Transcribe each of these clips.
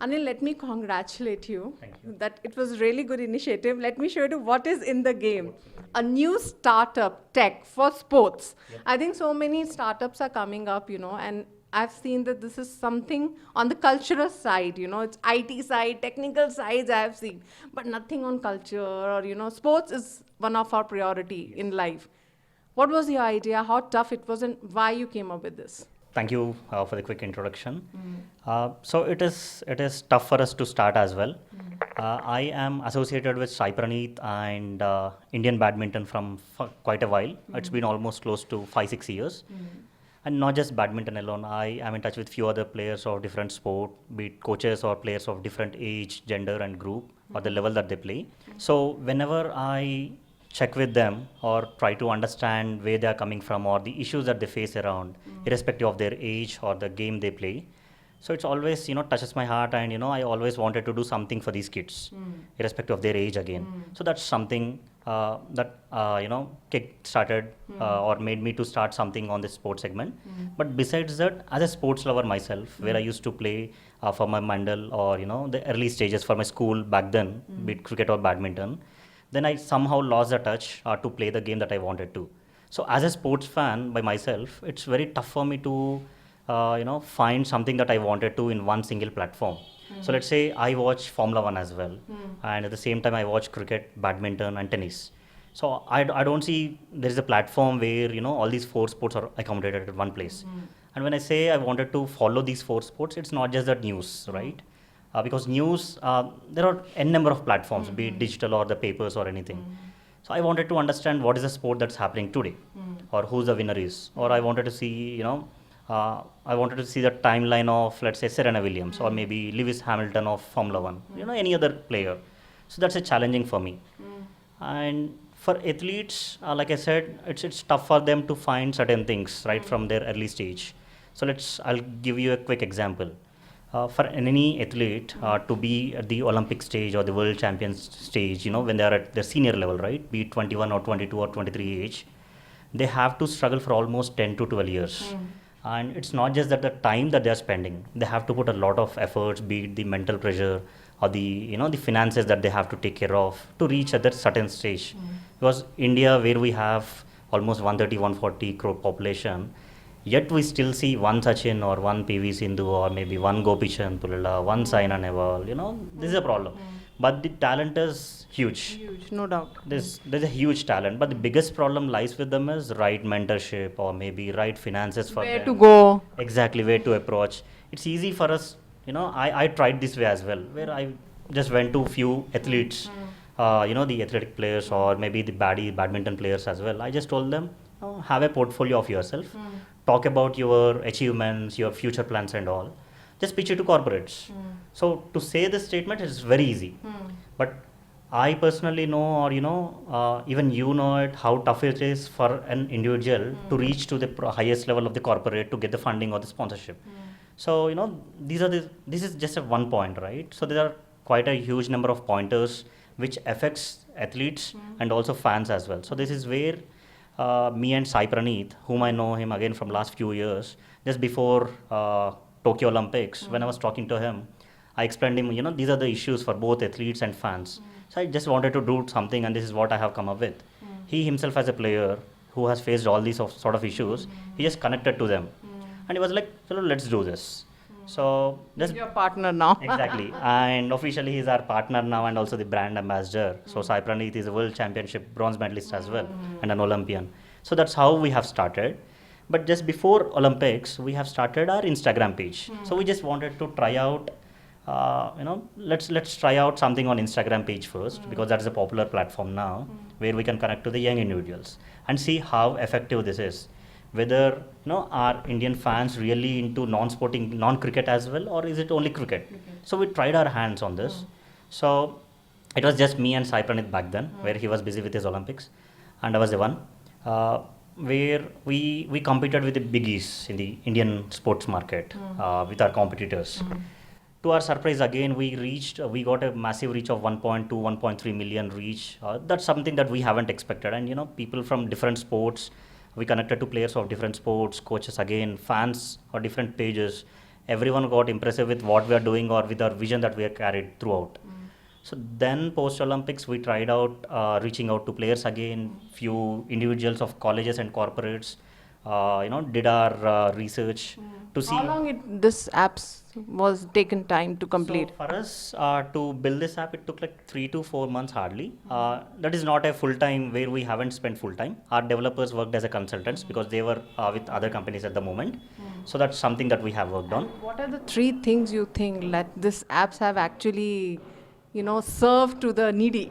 Anil, let me congratulate you. Thank you. That it was really good initiative. Let me show you what is in the game. What's in the game? A new startup tech for sports. Yep. I think so many startups are coming up, and I've seen that this is something on the cultural side, it's IT side, technical sides I have seen, but nothing on culture or, sports is one of our priority in life. What was your idea? How tough it was and why you came up with this? Thank you for the quick introduction. So it is tough for us to start as well. I am associated with Sai Praneeth and Indian badminton from quite a while. It's been almost close to 5-6 years. And not just badminton alone. I am in touch with few other players of different sport, be it coaches or players of different age, gender, and group, or the level that they play. So whenever I check with them or try to understand where they are coming from or the issues that they face around, irrespective of their age or the game they play. So it's always, touches my heart, and, I always wanted to do something for these kids, irrespective of their age again. So that's something that, kick-started or made me to start something on this sports segment. But besides that, as a sports lover myself, where I used to play for my mandal or, the early stages for my school back then, be it cricket or badminton, then I somehow lost the touch to play the game that I wanted to. So as a sports fan by myself, it's very tough for me to, find something that I wanted to in one single platform. So let's say I watch Formula One as well, and at the same time I watch cricket, badminton, and tennis. So I don't see there is a platform where all these four sports are accommodated at one place. And when I say I wanted to follow these four sports, it's not just that news, right? Because news, there are n number of platforms, be it digital or the papers or anything. So I wanted to understand what is the sport that's happening today, or who's the winner is, or I wanted to see, I wanted to see the timeline of, let's say, Serena Williams, or maybe Lewis Hamilton of Formula One, any other player. So that's a challenging for me. And for athletes, like I said, it's tough for them to find certain things right from their early stage. So I'll give you a quick example. For any athlete to be at the Olympic stage or the world champions stage, when they are at their senior level, right, be it 21 or 22 or 23 age, they have to struggle for almost 10 to 12 years. And it's not just that the time that they are spending, they have to put a lot of efforts, be it the mental pressure or the, the finances that they have to take care of to reach at that certain stage. Because India, where we have almost 130-140 crore population, yet we still see one Sachin or one PV Sindhu or maybe one Gopichan Pulala, one Saina Nehwal, this is a problem. But the talent is huge. Huge, no doubt. There's a huge talent, but the biggest problem lies with them is right mentorship or maybe right finances for Where them. to go? Exactly, where to approach. It's easy for us, I tried this way as well, where I just went to few athletes, the athletic players or maybe the badminton players as well. I just told them, have a portfolio of yourself, talk about your achievements, your future plans and all. Just pitch it to corporates. So to say this statement is very easy. But I personally know, or even you know it, how tough it is for an individual to reach to the highest level of the corporate to get the funding or the sponsorship. So this is just a one point, right? So there are quite a huge number of pointers which affects athletes and also fans as well. So this is where me and Sai Praneeth, whom I know him again from last few years, just before Tokyo Olympics, when I was talking to him, I explained him, these are the issues for both athletes and fans. So I just wanted to do something, and this is what I have come up with. He himself as a player who has faced all these sort of issues, he just connected to them. And he was like, let's do this. So He's your partner now. Exactly. And officially he's our partner now and also the brand ambassador. So Sai Praneeth is a world championship bronze medalist as well and an Olympian. So that's how we have started. But just before Olympics, we have started our Instagram page. So we just wanted to try out, let's try out something on Instagram page first, because that is a popular platform now where we can connect to the young individuals and see how effective this is. Whether are Indian fans really into non-sporting, non-cricket as well, or is it only cricket? So we tried our hands on this. So it was just me and Sai Praneeth back then, where he was busy with his Olympics, and I was the one. Where we competed with the biggies in the Indian sports market with our competitors. To our surprise, again, we got a massive reach of 1.2, 1.3 million reach. That's something that we haven't expected. And, people from different sports, we connected to players of different sports, coaches again, fans or different pages. everyone got impressive with what we are doing or with our vision that we are carried throughout. So then post Olympics, we tried out reaching out to players again, few individuals of colleges and corporates, did our research to see. How long this apps was taken time to complete? So for us to build this app, it took like 3 to 4 months hardly. That is not a full time where we haven't spent full time. Our developers worked as a consultants because they were with other companies at the moment. So that's something that we have worked on. What are the three things you think that this apps have actually, served to the needy?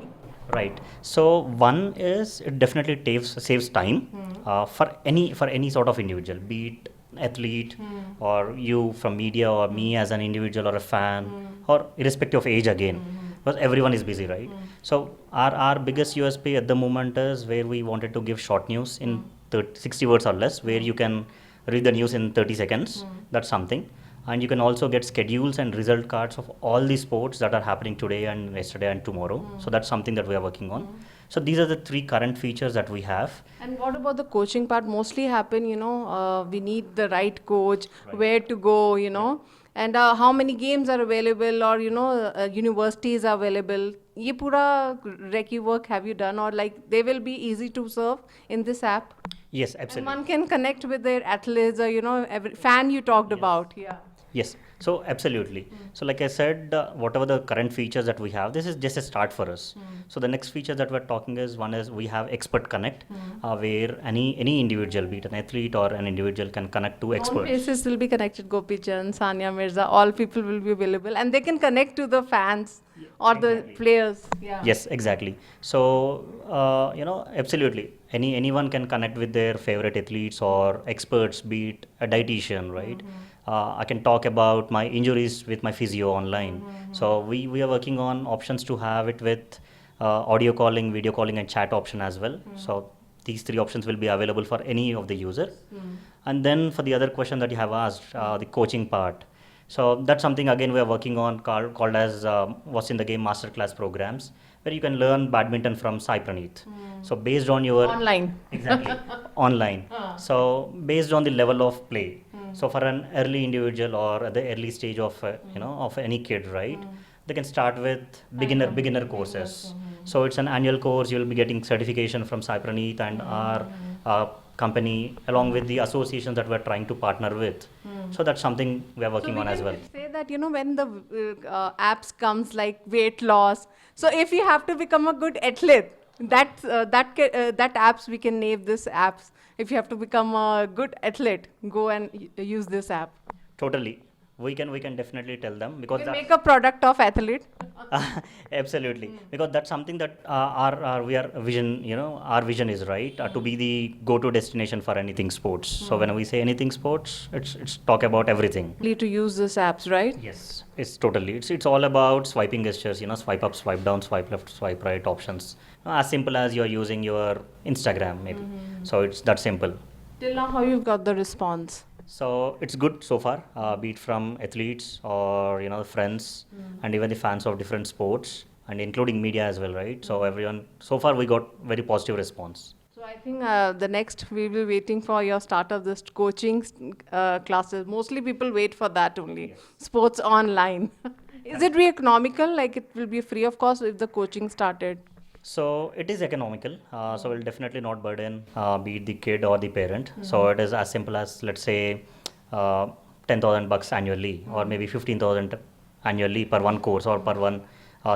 Right. So one is it definitely saves time for any sort of individual, be it athlete or you from media or me as an individual or a fan or irrespective of age again, because everyone is busy, right? So our biggest USP at the moment is where we wanted to give short news in 60 words or less, where you can read the news in 30 seconds. That's something. And you can also get schedules and result cards of all the sports that are happening today and yesterday and tomorrow. So that's something that we are working on. So these are the three current features that we have. And what about the coaching part? Mostly happen, we need the right coach, where to go, and how many games are available, or universities are available. Ye pura recce work have you done, or like they will be easy to serve in this app? Yes, And absolutely. one can connect with their athletes, or every fan you talked about. Yeah. Yes, so absolutely. So like I said, whatever the current features that we have, this is just a start for us. So the next feature that we're talking is one is we have Expert Connect, where any individual, be it an athlete or an individual, can connect to Known experts. faces will be connected. Gopi Chand, Sania Mirza, all people will be available, and they can connect to the fans or the exactly. players. Yeah. Yes, exactly. So absolutely, anyone can connect with their favorite athletes or experts, be it a dietitian, right? I can talk about my injuries with my physio online. So we are working on options to have it with audio calling, video calling, and chat option as well. So these three options will be available for any of the user. And then for the other question that you have asked, the coaching part. So that's something again we are working on called as what's in the game masterclass programs, where you can learn badminton from Sai Praneeth. So based on your Online. exactly online. So based on the level of play. So for an early individual or at the early stage of of any kid, right? They can start with beginner courses. So it's an annual course. You'll be getting certification from Sai Praneeth and our company, along with the associations that we're trying to partner with. So that's something we are working on as well. Say that when the apps comes like weight loss. So if you have to become a good athlete, that apps we can name this apps. If you have to become a good athlete, go and use this app. Totally. We can definitely tell them, You because can that make a product of athlete. absolutely, because that's something that our we are vision, our vision is right to be the go-to destination for anything sports. So when we say anything sports, it's talk about everything. To use this apps, right? Yes, it's totally. It's all about swiping gestures. Swipe up, swipe down, swipe left, swipe right options. As simple as you're using your Instagram, maybe. So it's that simple. Till now, how you've got the response? So it's good so far, be it from athletes or friends and even the fans of different sports and including media as well, right? So everyone, so far we got very positive response. So I think the next we will be waiting for your start of this coaching classes. Mostly people wait for that only. Sports online. Is it really economical? Like it will be free of cost if the coaching started? So it is economical. So we'll definitely not burden be it the kid or the parent. So it is as simple as, let's say, $10,000 annually or maybe 15,000 annually per one course or per one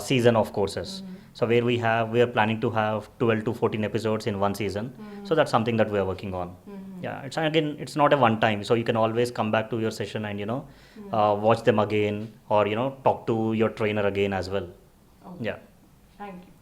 season of courses. So where we are planning to have 12 to 14 episodes in one season. So that's something that we are working on. Yeah, it's not a one time. So you can always come back to your session and watch them again, or talk to your trainer again as well. Yeah. Thank you.